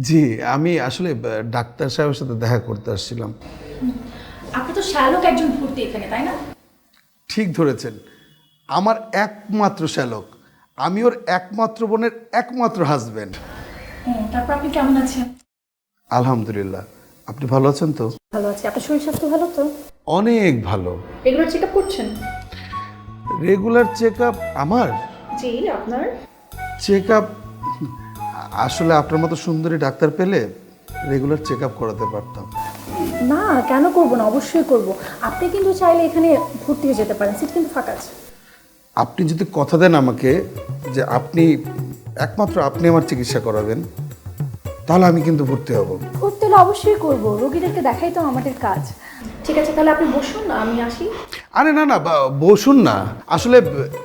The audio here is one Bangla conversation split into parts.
জি আমি আসলে ডাক্তার সাহেবের সাথে দেখা করতে আসছিলাম। আপনি তো শ্যালক একজন ভর্তি এখানে, তাই না? ঠিক ধরেছেন, আমার একমাত্র শ্যালক, আমি ওর একমাত্র বোনের একমাত্র হাজবেন্ড। তারপর আপনি কেমন আছেন? আলহামদুলিল্লাহ, আপনি ভালো আছেন তো? ভালো আছি। আপনার শরীর স্বাস্থ্য ভালো তো? অনেক ভালো। রেগুলার চেক আপ করছেন? Regular check up? আমার জি, আপনার? চেক আপ আসলে আপনার মতো সুন্দরী ডাক্তার পেলে রেগুলার চেক আপ করাতে পারতাম। না, কেন করব না, অবশ্যই করব। আপনি কিন্তু চাইলে এখানে ভর্তি হয়ে যেতে পারেন, সিট কিন্তু ফাঁকা আছে। আপনি যদি কথা দেন আমাকে যে একমাত্র আপনি আমার চিকিৎসা করাবেন, তাহলে আমি কিন্তু ভর্তি হব। ভর্তি হলে অবশ্যই করব, রোগীদেরকে দেখাই তো আমাদের কাজ। ঠিক আছে, তাহলে আপনি বসুন, আমি আসি। আরে না না, বসুন না, আসলে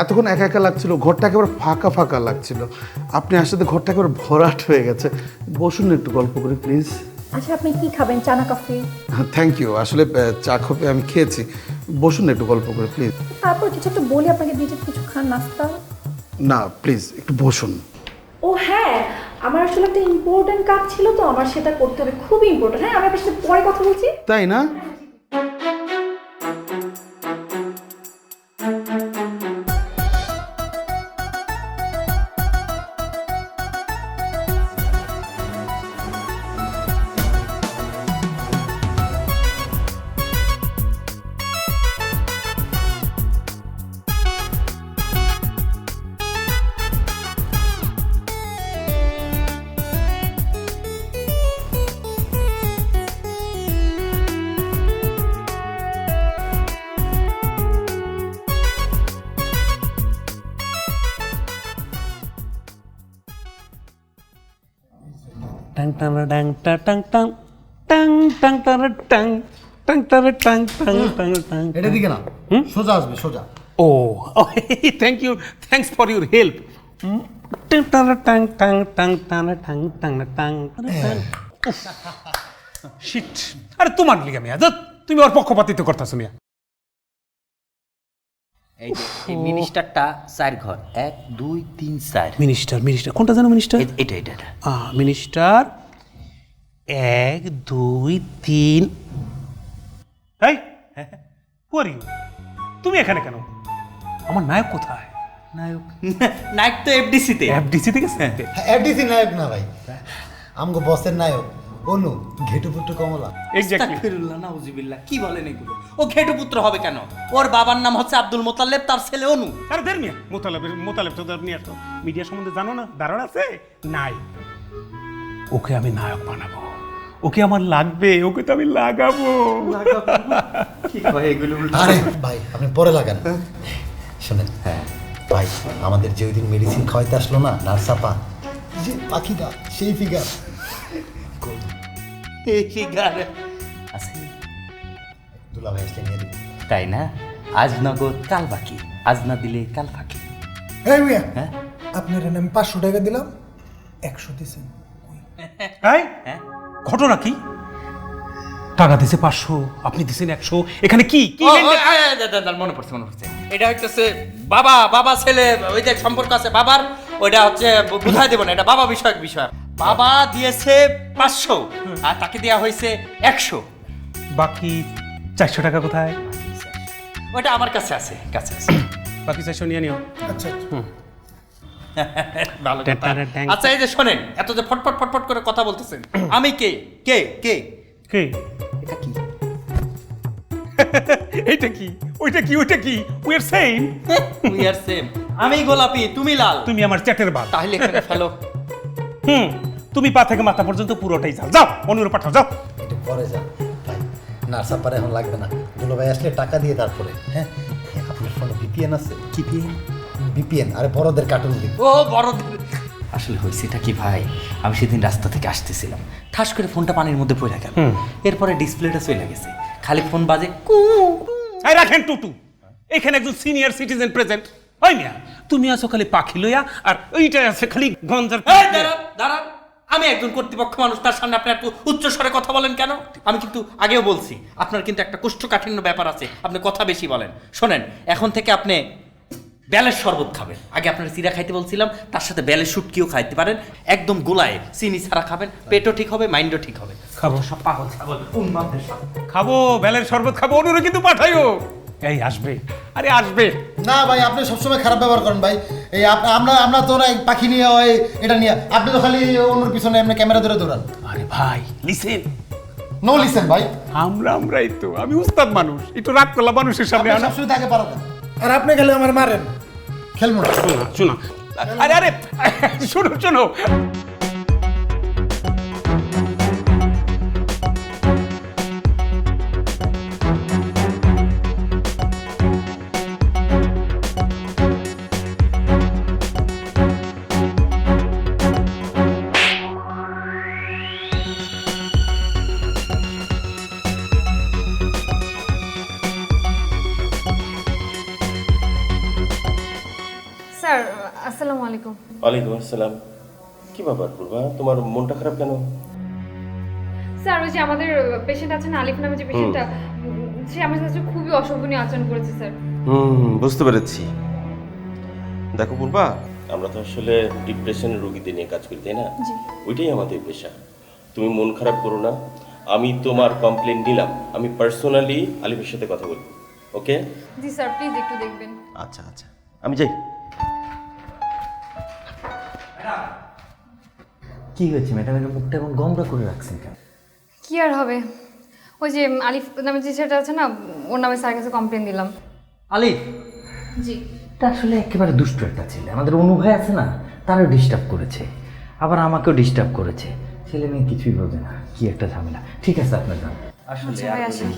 এতক্ষণ একা একা লাগছিল, ঘরটা একেবারে ফাঁকা ফাঁকা লাগছিল। আপনি আসলে ঘরটা একেবারে ভরাট হয়ে গেছে। বসুন না, একটু গল্প করি প্লিজ। আচ্ছা, আপনি কি খাবেন, চা না কফি? থ্যাংক ইউ, আসলে চা কফি আমি খেয়েছি। বসুন না, একটু গল্প করে প্লিজ। তারপর কিছু একটা বলি আপনাকে, নিজের কিছু খান, নাস্তা। না প্লিজ, একটু বসুন। ও হ্যাঁ, আমার আসলে একটা ইম্পর্টেন্ট কাজ ছিল তো, আমার সেটা করতে হবে, খুবই ইম্পর্টেন্ট। হ্যাঁ, আমি আপনার সাথে পরে কথা বলছি। তাই না? টাং টাং টাং টাং টাং টাং টাং টাং টাং টাং টাং টাং টাং টাং টাং। এটা দিকে না, সোজা আসবে, সোজা। ও thank you, thanks for your help. টাং টাং টাং টাং টাং টাং টাং টাং টাং টাং। শিট, আরে তোমার লিগা মিয়া, তুমি ওর পক্ষপাতিত্ব করতেছো মিয়া। এই যে এই মিনিস্টারটা 4 ঘর, 1 2 3 4। মিনিস্টার, মিনিস্টার কোনটা জানো? মিনিস্টার এটা মিনিস্টার 1 2 3। এই পরি, তুমি এখানে কেন? আমার নায়ক কোথায়? নায়ক নায়ক তো এফডিসিতে। এফডিসি থেকে এফডিসি নায়ক না ভাই, আমগো বসের নায়ক অনু, ঘেটুপুত্র কমলা। এক্স্যাক্টলি। আস্তাগফিরুল্লাহ, নাউযুবিল্লাহ, কি বলেন এগুলো? ও ঘেটুপুত্র হবে কেন? ওর বাবার নাম হচ্ছে আব্দুল মোতালেব, তার ছেলে অনু। আরে দের মিয়া, মোতালেব তো নিয়ে আসো। মিডিয়া সম্বন্ধে জানো না? ধারণা আছে? নাই। ওকে আমি নায়ক বানাবো, ওকে আমার লাগবে, ওকে তো আমি লাগাবো। কি কয় এগুলো? আরে ভাই, আপনি পরে লাগান। শোনেন, হ্যাঁ ভাই, আমাদের যে ওই দিন মেডিসিন খাওয়াইতে আসলো না নার্সাপা, যে পাখিটা, সেই ফিগার। এই ফিগার আছে, দুলা ভাই আসলে নিয়ে দিবি। তাই না? আজ নগদ কাল বাকি, আজ না দিলে কাল ফাঁকি। এই মিয়া, হ্যাঁ আপনার আমি 500 টাকা দিলাম, 100 দিছেন। এই ঘটনা কি? টাকা দিছে 500, আপনি দিছেন 100, এখানে কি কি মনে পড়ছে। এটা হচ্ছে বাবা ছেলে, ওই যে সম্পর্ক আছে বাবার, ওইটা হচ্ছে বুঝাই দেব না, এটা বাবা বিষয়ক বিষয়। বাবা দিয়েছে 500 আর তাকে দেওয়া হয়েছে 100। বাকি 400 টাকা কোথায়? ওইটা আমার কাছে আছে। বাকি 400 নিয়ে নিও। আচ্ছা ভালো কথা। আচ্ছা, এই যে শোনেন, এত যে ফটফট করে কথা বলতেছেন, আমি কে কে কে কে? এটা কি? এইটা কি? ওইটা কি? ওইটা কি? We are same. We are same. আমি গোলাপি, তুমি লাল। তুমি আমার চ্যাটের বাল। তাহলে এখানে ফেলো। তুমি পা থেকে মাথা পর্যন্ত পুরোটাই যাও, যাও অনুরূপ পাঠাও, যাও। একটু পরে যান ভাই, নার্সাপার এখন লাগবে না। দুলা ভাই আসলে টাকা দিয়ে তারপরে। হ্যাঁ, আপনার ফোনে ভিপিএন আছে? কি ভিপিএন, আরে বড়দের কার্টুন দিব। ও বড়দের। আসলে হয়েছেটা কি ভাই, আমি সেদিন রাস্তা থেকে আসতেছিলাম, ঠাস করে ফোনটা পানির মধ্যে পড়ে গেল। এরপরে ডিসপ্লেটা চলে গেছে, খালি ফোন বাজে কু। এই রাখেন টুটু, এখানে একজন সিনিয়র সিটিজেন প্রেজেন্ট। ওই মিয়া, তুমি আছো খালি পাখি লইয়া, আর ওইটা আছে খালি গঞ্জার। দাঁড়ান, আমি একজন কর্তৃপক্ষ মানুষ, তার সামনে আপনি একটু উচ্চ স্বরে কথা বলেন কেন? আমি কিন্তু আগেও বলছি, আপনার কিন্তু একটা কোষ্ঠকাঠিন্য ব্যাপার আছে, আপনি কথা বেশি বলেন। শোনেন, এখন থেকে আপনি বেলের শরবত খাবেন। আগে আপনার চিরা খাইতে বলছিলাম, তার সাথে বেলের শুটকিও খাইতে পারেন, একদম গোলায় চিনি ছাড়া খাবেন, পেটও ঠিক হবে, মাইন্ডও ঠিক হবে। খাবো সব পাগল ছাগল উন্মাদদের সাথে। খাবো বেলের শরবত খাবো, অনুরে কিন্তু পাঠাইও। এই আসবে, আরে আসবে। না ভাই, আপনি সবসময় খারাপ ব্যবহার করেন ভাই। এই আমরা তো না পাখি নিয়ে ওই এটা নিয়ে, আপনি তো খালি অন্যর পিছনে এমনি ক্যামেরা ধরে দৌড়ান। আরে ভাই লিসেন, নো লিসেন ভাই, আমরাই তো, আমি উস্তাদ মানুষ, একটু রাগ করলাম মানুষের সামনে। আপনি সবসময় তাকে পারাতেন। আর আপনি খেলে আমার মারেন। খেলবো না। শোনো, আরে শোনো স্যার আসসালামু আলাইকুম। ওয়ালাইকুম আসসালাম। কি ব্যাপার পূর্বা, তোমার মনটা খারাপ কেন? স্যার ওই যে আমাদের পেশেন্ট আছে না, আলিফ নামে যে পেশেন্টটা, সে আমার সাথে খুবই অশোভনীয় আচরণ করেছে স্যার। বুঝতে পেরেছি। দেখো পূর্বা, আমরা তো আসলে ডিপ্রেশনের রোগীদের নিয়ে কাজ করি, তাই না? ওইটাই আমাদের পেশা। তুমি মন খারাপ করো না, আমি তোমার কমপ্লেন নিলাম, আমি পার্সোনালি আলিফের সাথে কথা বলবো। ওকে? জি স্যার, প্লিজ একটু দেখবেন। আচ্ছা আচ্ছা, আমি যাই। কি হয়েছে ম্যাডামের মুখটা এমন গমরা করে রাখছেন কেন? কি আর হবে, ওই যে আলিফ নামে যে সেটা আছে না, ওর নামে স্যার কাছে কমপ্লেন দিলাম। আলিফ জি। এটা আসলে একেবারে দুষ্ট একটা ছেলে। আমাদের অনুভয় আছে না, তারও ডিস্টার্ব করেছে, আবার আমাকেও ডিস্টার্ব করেছে। ছেলে মেয়ে কিছুই বোঝে না, কি একটা ঝামেলা। ঠিক আছে আপনার জান, আসলে আচ্ছা ভাই, আসেন।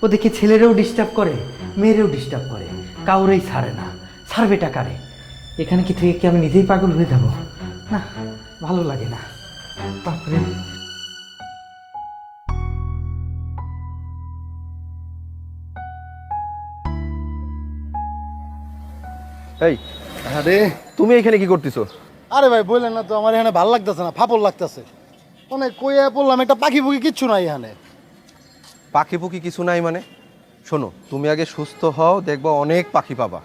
ও দেখি ছেলেরাও ডিস্টার্ব করে, মেয়েরাও ডিস্টার্ব করে, কাউরেই ছাড়ে না। ছাড়বেটা কারে? এখানে কি থেকে কি আমি নিজেই পাগল হয়ে যাব? না, ভালো লাগে না। বাপরে। এই আরে তুমি এখানে কি করতেছো? আরে ভাই বললেন না তো, আমার এখানে ভালো লাগতেছে না, ফাপড় লাগতেছে অনেক। কইয়া বললাম একটা পাখি পুকি কিচ্ছু নাই এখানে। পাখি পুকি কিছু নাই মানে? শোনো, তুমি আগে সুস্থ হও, দেখবো অনেক পাখি পাবা।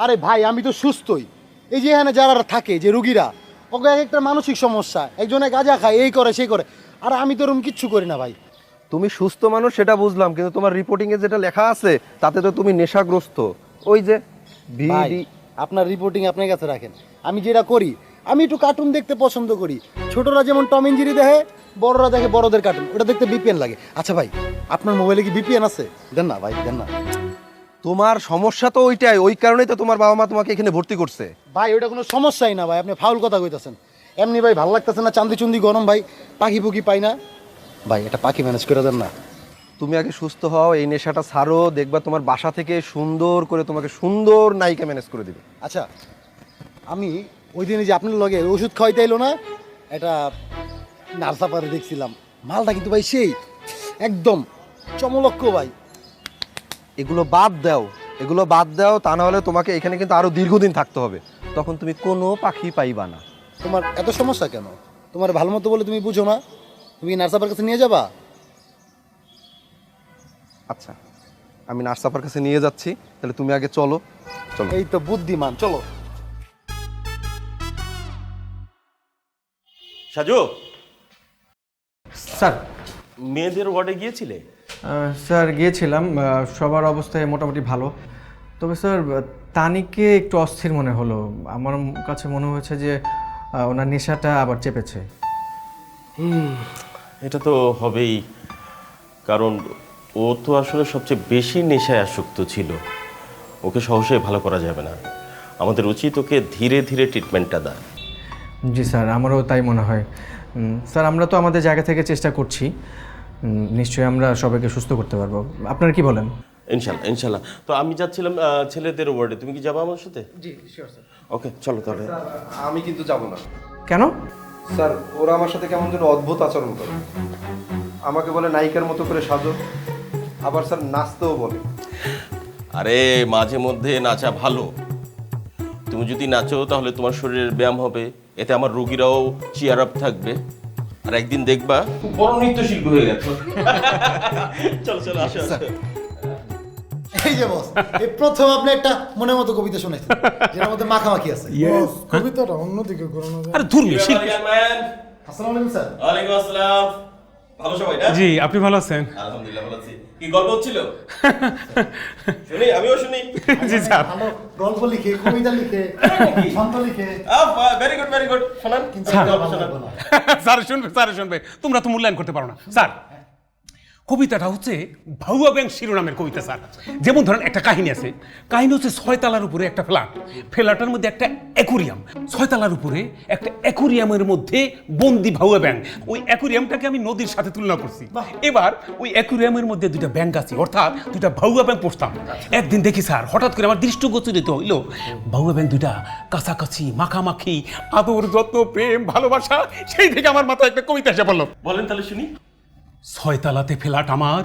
আরে ভাই আমি তো সুস্থই। এই যে এখানে যারা থাকে যে রুগীরা, ওকে এক একটা মানসিক সমস্যা, একজনে গাঁজা খায়, এই করে সেই করে, আর আমি তো এরকম কিচ্ছু করি না ভাই। তুমি সুস্থ মানুষ সেটা বুঝলাম, কিন্তু তোমার রিপোর্টিংয়ে যেটা লেখা আছে তাতে তো তুমি নেশাগ্রস্ত। ওই যে ভাই আপনার রিপোর্টিং আপনার কাছে রাখেন, আমি যেটা করি, আমি একটু কার্টুন দেখতে পছন্দ করি। ছোটরা যেমন টম এন্ড জেরি দেখে, বড়রা দেখে বড়দের কার্টুন, ওটা দেখতে বিপিএন লাগে। আচ্ছা ভাই, আপনার মোবাইলে কি বিপিএন আছে? দেন না ভাই, দেন না। তোমার সমস্যা তো ওইটাই, ওই কারণেই তো তোমার বাবা মা তোমাকে এখানে ভর্তি করছে। ভাই ওটা কোনো সমস্যাই না ভাই, আপনি ফাউল কথা কইতাছেন। এমনি ভাই ভালো লাগতেছে না, চান্দি চুন্দি গরম ভাই, পাখি পুকি পাই না ভাই, এটা পাখি ম্যানেজ করে দেন না। তুমি আগে সুস্থ হও, এই নেশাটা ছাড়ো, দেখবা তোমার বাসা থেকে সুন্দর করে তোমাকে সুন্দর নায়িকা ম্যানেজ করে দিবে। আচ্ছা, আমি ওই দিনে যে আপনার লগে ওষুধ খাওয়াইতে এলো না, এটা নার্সাপারে দেখছিলাম, মালটা কিন্তু ভাই সেই একদম চমলক্ষ ভাই। এগুলো বাদ দাও, এগুলো বাদ দাও, তা না হলে তোমাকে এখানে কিন্তু আরো দীর্ঘদিন থাকতে হবে, তখন তুমি কোনো পাখি পাইবা না। তোমার এত সমস্যা কেন? তোমার ভালো মতো বলে তুমি বুঝো না? তুমি নার্সাপার কাছে নিয়ে যাবা? আচ্ছা, আমি নার্সাপার কাছে নিয়ে যাচ্ছি, তাহলে তুমি আগে চলো। চলো। এই তো বুদ্ধিমান, চলো। সাজু, স্যার মেয়েদের ওয়ার্ডে গিয়েছিলে? স্যার গিয়েছিলাম, সবার অবস্থায় মোটামুটি ভালো। তবে স্যার তানিকে একটু অস্থির মনে হলো, আমার কাছে মনে হয়েছে যে ওনার নেশাটা আবার চেপেছে। এটা তো হবেই, কারণ ও তো আসলে সবচেয়ে বেশি নেশায় আসক্ত ছিল। ওকে সহজেই ভালো করা যাবে না, আমাদের উচিত ওকে ধীরে ধীরে ট্রিটমেন্টটা দেওয়া। জি স্যার, আমারও তাই মনে হয়। স্যার আমরা তো আমাদের জায়গা থেকে চেষ্টা করছি, নিশ্চয়ই আমরা সবাইকে সুস্থ করতে পারবো। আপনারা কি বলেন? ইনশাল্লাহ ইনশাল্লাহ। তো আমি যাচ্ছিলাম ছেলেদের ওয়ার্ডে, তুমি কি যাবা আমার সাথে? জি শিওর স্যার। ওকে চলো তাহলে। আমি কিন্তু যাব না। কেন? স্যার ওরা আমার সাথে কেমন যেন অদ্ভুত আচরণ করে, আমাকে বলে নায়িকার মতো করে সাজো, আবার স্যার নাচতেও বলে। আরে মাঝে মধ্যে নাচা ভালো, তুমি যদি নাচো তাহলে তোমার শরীরের ব্যায়াম হবে, এতে আমার রোগীরাও চিয়ার আপ থাকবে, আর একদিন দেখবা খুব বড় নৃত্যশিল্পী হয়ে গেছে। চলো চলো আসো আসো। এই যে বস, এই প্রথম আপনি একটা মনের মতো কবিতা শুনেছেন যেটার মধ্যে মাখামাখি আছে। বস, কবিতাটা অন্যদিকে ঘোরানো যায়। আরে ধর্মী শিল্পী। আসসালামু আলাইকুম স্যার। ওয়ালাইকুম আসসালাম। ভালো সবাই না? জি, আপনি ভালো আছেন? আলহামদুলিল্লাহ ভালো আছি। কি গল্প হচ্ছিল? শুনি, আমিও শুনি। জি স্যার। ভালো গল্প লিখে, কবিতা লিখে, ছন্দ লিখে। Very good very good. শোনান কিন্তু গল্প শোনান। স্যার শুনবে তোমরা তো মূল্যায়ন করতে পারো না স্যার। কবিতাটা হচ্ছে ভাউয়া ব্যাংক শিরোনামের কবিতা স্যার। যেমন ধরেন একটা কাহিনী আছে, কাহিনী হচ্ছে 6 তলার উপরে একটা ফ্ল্যাট, ফ্ল্যাটের মধ্যে একটা অ্যাকুরিয়াম, 6 তলার উপরে একটা অ্যাকুরিয়ামের মধ্যে বন্দি ভাউয়া ব্যাংক। ওই অ্যাকুরিয়ামটাকে আমি নদীর সাথে তুলনা করছি। এবার ওই অ্যাকুরিয়ামের মধ্যে দুইটা ব্যাংক আছে, অর্থাৎ দুইটা ভাউয়া ব্যাংক পোষতাম। একদিন দেখি স্যার হঠাৎ করে আমার দৃষ্টিগোচরিত হইল ভাউয়া ব্যাংক দুইটা কাছাকাছি, মাখামাখি, আদর যত্ন, প্রেম, ভালোবাসা। সেই থেকে আমার মাথায় একটা কবিতা এসে পড়লো। বলেন তাহলে শুনি। 6 তলাতে ফ্ল্যাট আমার,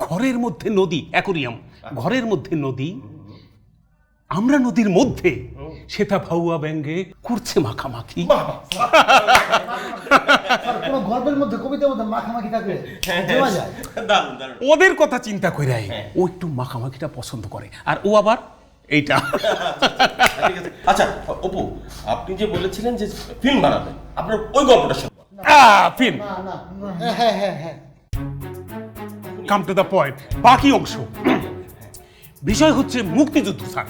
ঘরের মধ্যে নদী, অ্যাকুরিয়াম, ঘরের মধ্যে নদী, আমরা নদীর মধ্যে, সেটা ভাউয়া ব্যাঙ্গে করছে মাখামাখি। স্যার, কোনো গল্পের মধ্যে, কবিতার মধ্যে মাখামাখি থাকলে দেওয়া যায়। দারুণ দারুণ। ওদের কথা চিন্তা করে ও একটু মাখামাখিটা পছন্দ করে, আর ও আবার এইটা। ঠিক আছে। আচ্ছা অপু, আপনি যে বলেছিলেন যে ফিল্ম বানাবেন, আপনার ওই গল্পটা শুনুন। ফিল্ম, না না, হ্যাঁ হ্যাঁ হ্যাঁ। Come to the point. বাকি অংশ বিষয় হচ্ছে মুক্তিযুদ্ধ স্যার।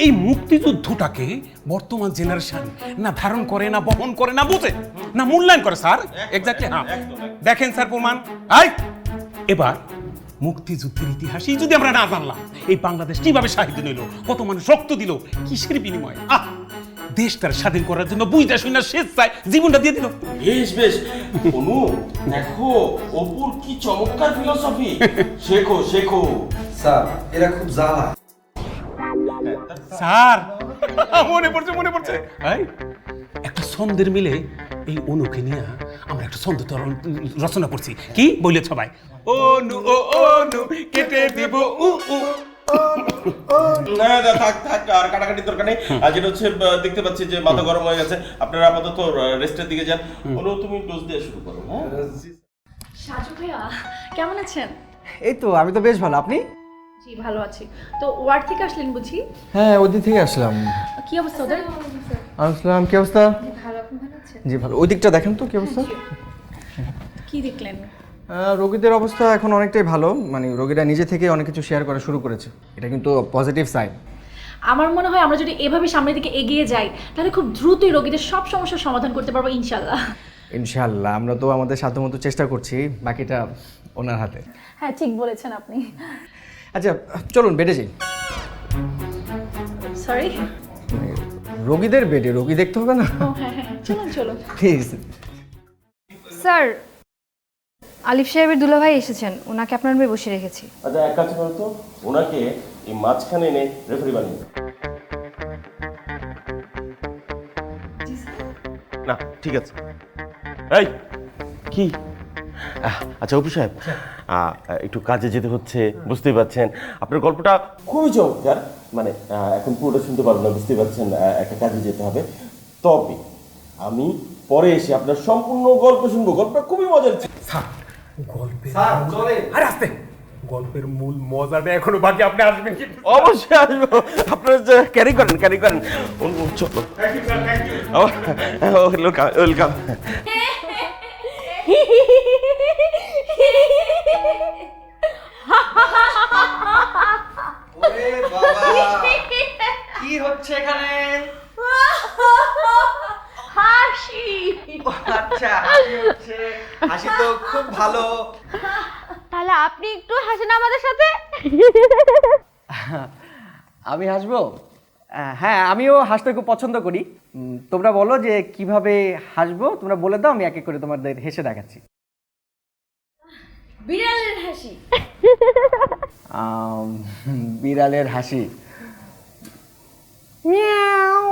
এই মুক্তিযুদ্ধটাকে বর্তমান জেনারেশন না ধারণ করে, না বহন করে, না বোঝে, না মূল্যায়ন করে স্যার। এক্স্যাক্টলি, হ্যাঁ। দেখেন স্যার প্রমাণ। এবার মুক্তিযুদ্ধের ইতিহাসই যদি আমরা না জানলাম, এই বাংলাদেশ কিভাবে শাহিদ নিল, কত মানুষ রক্ত দিল, কিসের বিনিময়ে দেশ তার স্বাধীন করার জন্য বুঝতে শুনে স্বেচ্ছায় জীবনটা দিয়ে দিল। বেশ বেশ অনু, দেখো অপুর কি চমৎকার ফিলোসফি। শেখো শেখো। স্যার এরা খুব জ্বালা। স্যার মনে পড়ছে একটা ছন্দের মিলে এই অনুকে নিয়ে আমরা একটা ছন্দ রচনা করছি। কি বললে সবাই? অনু ও অনু কেটে দেব উ উ। না না, থাক থাক, আর কাটাকাটির দরকার নেই। আর যেটা হচ্ছে দেখতে পাচ্ছি যে মাথা গরম হয়ে গেছে, আপনারা আপাতত রেস্টের দিকে যান। অনু তুমি ডোজ দিয়ে শুরু করো। হ্যাঁ সাজু ভাইয়া কেমন আছেন? এই তো, আমি তো বেশ ভালো। আপনি? জি ভালো আছি। তো ওয়ার্ড থেকে আসলেন বুঝি? হ্যাঁ, ওই দিক থেকে আসলাম। কি অবস্থা ওদের? আসলাম, কি অবস্থা? ভালো, আপনি ভালো আছেন? জি ভালো। ওই দিকটা দেখেন তো কি অবস্থা। কি দেখলেন? রোগীদের অবস্থা এখন অনেকটাই ভালো, মানে রোগীরা নিজে থেকে অনেক কিছু শেয়ার করা শুরু করেছে। এটা কিন্তু পজিটিভ সাইন। আমার মনে হয় আমরা যদি এভাবে সামনের দিকে এগিয়ে যাই, তাহলে খুব দ্রুতই রোগীদের সব সমস্যার সমাধান করতে পারবো ইনশাল্লাহ। ইনশাআল্লাহ, আমরা তো আমাদের সাধ্যমতো চেষ্টা করছি, বাকিটা ওনার হাতে। হ্যাঁ ঠিক বলেছেন আপনি। আচ্ছা চলুন বেডে যাই। সরি। রোগীদের বেডে রোগী দেখতে হবে না? ও হ্যাঁ হ্যাঁ, চলুন চলুন। প্লিজ। স্যার, আলিফ সাহেবের দুলাভাই এসেছেন, ওনাকে আপনার রুমে বসে রেখেছি। আচ্ছা এক কাজ করো তো, ওনাকে এই মাঝখানে এনে রেফারি বানিয়ে দাও। না ঠিক আছে। এই কি আচ্ছা অপু সাহেব, একটু কাজে যেতে হচ্ছে, বুঝতেই পারছেন। আপনার গল্পটা খুবই চমৎকার, মানে এখন পুরোটা শুনতে পারবো না, বুঝতেই পারছেন, একটা কাজে যেতে হবে। তবে আমি পরে এসে আপনার সম্পূর্ণ গল্প শুনবো, গল্পটা খুবই মজার ছিল। আরে আস্তে, গল্পের মূল মজাটা এখনো বাকি, আপনি আসবেন কি? অবশ্যই আসবো, আপনারা ক্যারি করেন চলো। ওয়েলকাম। ওরে বাবা, কি হচ্ছে এখানে? হাসি। আচ্ছা, হাসি হচ্ছে। হাসি তো খুব ভালো। তাহলে আপনি একটু হাসেন আমাদের সাথে। আমি হাসবো? হ্যাঁ, আমিও হাসতে খুব পছন্দ করি। তোমরা বলো যে কিভাবে হাসবো, তোমরা বলে দাও, আমি এক এক করে তোমাদের হেসে দেখাচ্ছি। বিড়ালের হাসি। বিড়ালের হাসি। মিয়াও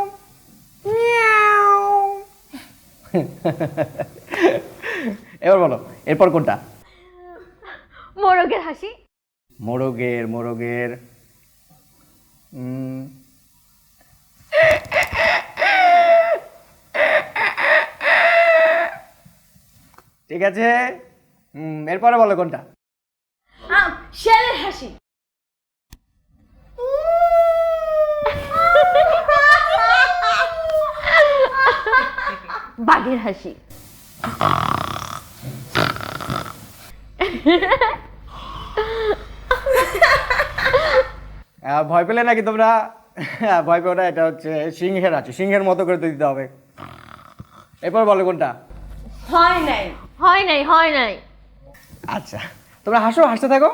মিয়াও। এবার বলো, এরপর কোনটা? মোরগের হাসি। মোরগের। ঠিক আছে, এরপরে বলো কোনটা? শেয়ালের হাসি। বাঘের হাসি। ভয় পেলে নাকি তোমরা? ভয় পেও না, এটা হচ্ছে সিংহের আছে, সিংহের মতো করে দিতে হবে। এরপর বলো কোনটা? হয় নাই, হয় নাই, হয় নাই। আচ্ছা তোমরা হাসো, হাসতে থাকো।